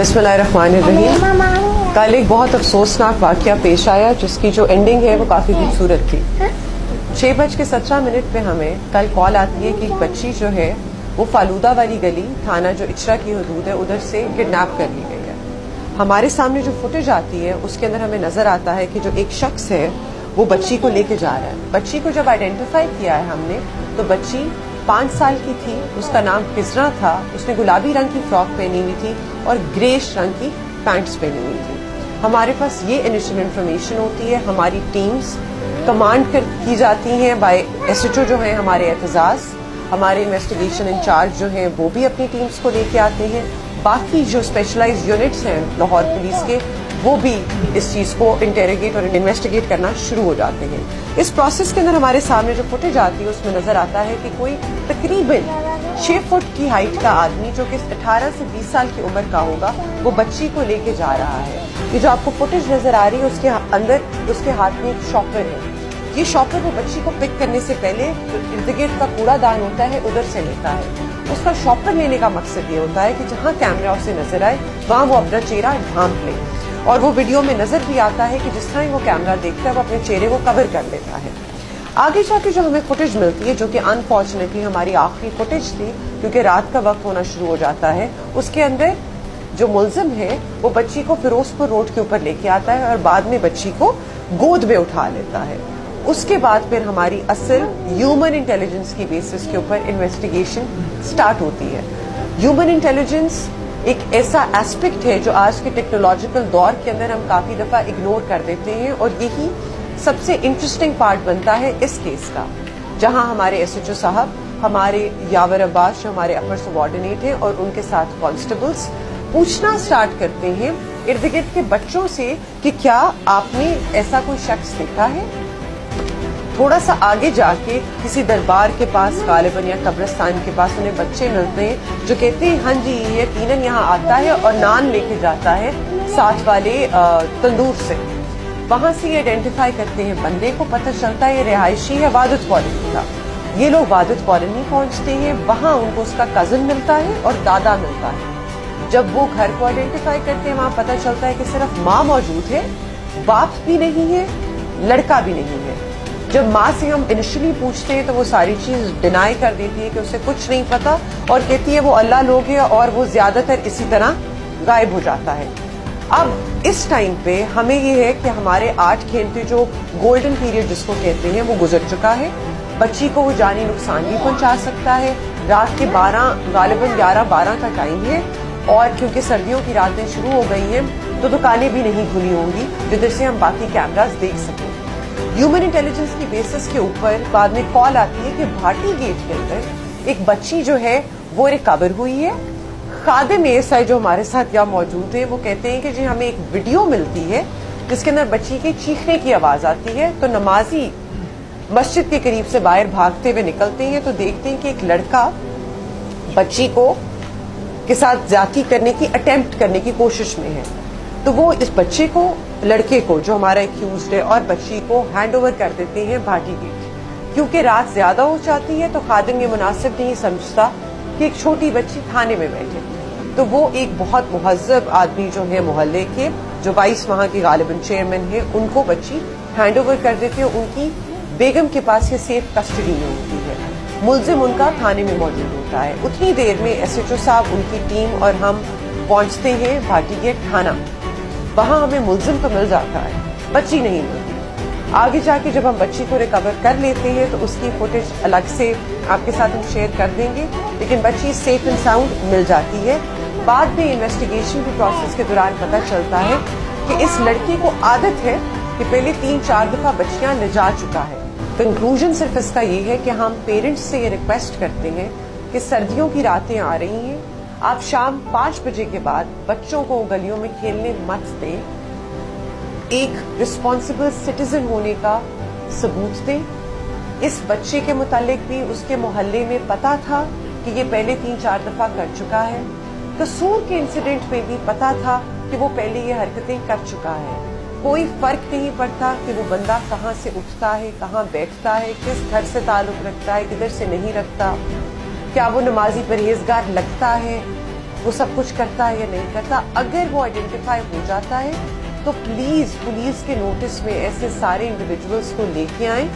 बिस्मिल्लाहिर्रहमानिर्रहीम। कल एक बहुत अफसोसनाक वाक़या पेश आया जिसकी जो एंडिंग है वो काफ़ी खूबसूरत थी। 6:17 पे हमें कल कॉल आती है कि एक बच्ची जो है वो फालूदा वाली गली, थाना जो इचरा की हदूद है, उधर से किडनैप कर ली गई है। हमारे सामने जो फुटेज आती है उसके अंदर हमें नजर आता है कि जो एक शख्स है वो बच्ची को लेके जा रहा है। बच्ची को जब आइडेंटिफाई किया है हमने तो बच्ची 5 साल की थी, उसका नाम किजरा था, उसने गुलाबी रंग की फ्रॉक पहनी हुई थी और ग्रेश रंग की पैंट्स पहनी हुई थी। हमारे पास ये इनिशियल इन्फॉर्मेशन होती है, हमारी टीम्स कमांड की जाती हैं बाय SHO जो हैं हमारे एतजाज, हमारे इन्वेस्टिगेशन इंचार्ज जो हैं वो भी अपनी टीम्स को लेके आते हैं, बाकी जो स्पेशलाइज्ड यूनिट्स हैं लाहौर पुलिस के वो भी इस चीज़ को इंटेरोगेट और इन्वेस्टिगेट करना शुरू हो जाते हैं। इस प्रोसेस के अंदर हमारे सामने जो फुटेज आती है उसमें नजर आता है कि कोई तकरीबन 6 फुट की हाइट का आदमी जो कि 18 से 20 साल की उम्र का होगा वो बच्ची को लेके जा रहा है। ये जो आपको फुटेज नजर आ रही है उसके अंदर उसके हाथ में एक शॉपर है। ये शॉपर वो बच्ची को पिक करने से पहले इर्द गिर्द का कूड़ादान होता है उधर से लेता है। उसका शॉपर लेने का मकसद ये होता है कि जहाँ कैमरा उसे नजर आए वहाँ वो अपना चेहरा ढांप ले, और वो वीडियो में नजर भी आता है कि जिस तरह वो कैमरा देखता है वो अपने चेहरे को कवर कर लेता है। आगे जाके जो हमें फुटेज मिलती है जो कि अनफॉर्चुनेटली हमारी आखिरी फुटेज थी क्योंकि रात का वक्त होना शुरू हो जाता है, उसके अंदर जो मुलजिम है वो बच्ची को फिरोजपुर रोड के ऊपर लेके आता है और बाद में बच्ची को गोद में उठा लेता है। उसके बाद फिर हमारी असल ह्यूमन इंटेलिजेंस की बेसिस के ऊपर इन्वेस्टिगेशन स्टार्ट होती है। ह्यूमन इंटेलिजेंस एक ऐसा एस्पेक्ट है जो आज के टेक्नोलॉजिकल दौर के अंदर हम काफी दफा इग्नोर कर देते हैं, और यही सबसे इंटरेस्टिंग पार्ट बनता है इस केस का, जहां हमारे SHO साहब, हमारे यावर अब्बास जो हमारे अपर सबऑर्डिनेट हैं और उनके साथ कांस्टेबल्स पूछना स्टार्ट करते हैं इर्द गिर्द के बच्चों से कि क्या आपने ऐसा कोई शख्स देखा है। थोड़ा सा आगे जाके किसी दरबार के पास गालिबन या कब्रिस्तान के पास उन्हें बच्चे मिलते हैं जो कहते हैं हाँ जी ये यकीनन यहाँ आता है और नान लेके जाता है साथ वाले तंदूर से। वहां से ये आइडेंटिफाई करते हैं बंदे को, पता चलता है ये रिहायशी है वादत कॉलोनी का। ये लोग वादत कॉलोनी पहुंचते हैं, वहां उनको उसका कजन मिलता है और दादा मिलता है। जब वो घर को आइडेंटिफाई करते हैं वहां पता चलता है कि सिर्फ माँ मौजूद है, बाप भी नहीं है, लड़का भी नहीं है। जब माँ से हम इनिशियली पूछते हैं तो वो सारी चीज डिनाई कर देती है कि उसे कुछ नहीं पता और कहती है वो अल्लाह लोग है, और वो ज्यादातर इसी तरह गायब हो जाता है। अब इस टाइम पे हमें ये है कि हमारे 8 घंटे जो गोल्डन पीरियड जिसको कहते हैं वो गुजर चुका है। बच्ची को वो जानी नुकसान भी पहुंचा सकता है। रात के 12 गालिबन 11-12 का टाइम है, और क्योंकि सर्दियों की रातें शुरू हो गई हैं तो दुकानें भी नहीं खुली होंगी जिधर से हम बाकी कैमरास देख सकें। ह्यूमन इंटेलिजेंस की बेसिस के ऊपर बाद में कॉल आती है कि भाटी गेट के अंदर एक बच्ची जो है वो रिकवर हुई है। खादिम ASI जो हमारे साथ यहाँ मौजूद है वो कहते हैं कि जी हमें एक वीडियो मिलती है जिसके अंदर बच्ची के चीखने की आवाज आती है, तो नमाजी मस्जिद के करीब से बाहर भागते हुए निकलते हैं तो देखते हैं कि एक लड़का बच्ची को के साथ ज्यादती करने की अटेम्प्ट करने की कोशिश में है। तो वो इस बच्चे को, लड़के को जो हमारा एक्यूज्ड है, और बच्ची को हैंड ओवर कर देते हैं भाटी गेट। क्योंकि रात ज्यादा हो जाती है तो खादिम ये मुनासिब नहीं समझता कि एक छोटी बच्ची थाने में बैठे, तो वो एक बहुत मुहज्जब आदमी जो है मोहल्ले के, जो 22 वहां के गालिबन चेयरमैन है, उनको बच्ची हैंड ओवर कर देते हैं। उनकी बेगम के पास ये सेफ कस्टडी में होती है, मुलजिम उनका थाने में मौजूद होता है। उतनी देर में SHO साहब, उनकी टीम और हम पहुंचते हैं भाटी गेट थाना। वहां हमें मुलजिम तो मिल जाता है, बच्ची नहीं मिलती। आगे जाके जब हम बच्ची को रिकवर कर लेते हैं तो उसकी फुटेज अलग से आपके साथ हम शेयर कर देंगे, लेकिन बच्ची सेफ एंड साउंड मिल जाती है। बाद में इन्वेस्टिगेशन के प्रोसेस के दौरान पता चलता है कि इस लड़की को आदत है कि पहले 3-4 दफा बच्चियां ले जा चुका है। कंक्लूजन सिर्फ इसका ये है कि हम पेरेंट्स से ये रिक्वेस्ट करते हैं कि सर्दियों की रातें आ रही हैं, आप शाम 5 बजे के बाद बच्चों को गलियों में खेलने मत दें। एक रिस्पॉन्सिबल सिटीजन होने का सबूत दें। इस बच्चे के मुतालिक भी उसके मोहल्ले में पता था कि ये पहले 3-4 दफा कर चुका है। कसूर के इंसिडेंट में भी पता था कि वो पहले ये हरकतें कर चुका है। कोई फर्क नहीं पड़ता कि वो बंदा कहाँ से उठता है, कहाँ बैठता है, किस घर से ताल्लुक रखता है, किधर से नहीं रखता, क्या वो नमाजी परहेजगार लगता है, وہ سب کچھ کرتا ہے یا نہیں کرتا. اگر وہ آئیڈینٹیفائی ہو جاتا ہے تو پلیز پولیس کے نوٹس میں ایسے سارے انڈیویجولس کو لے کے آئیں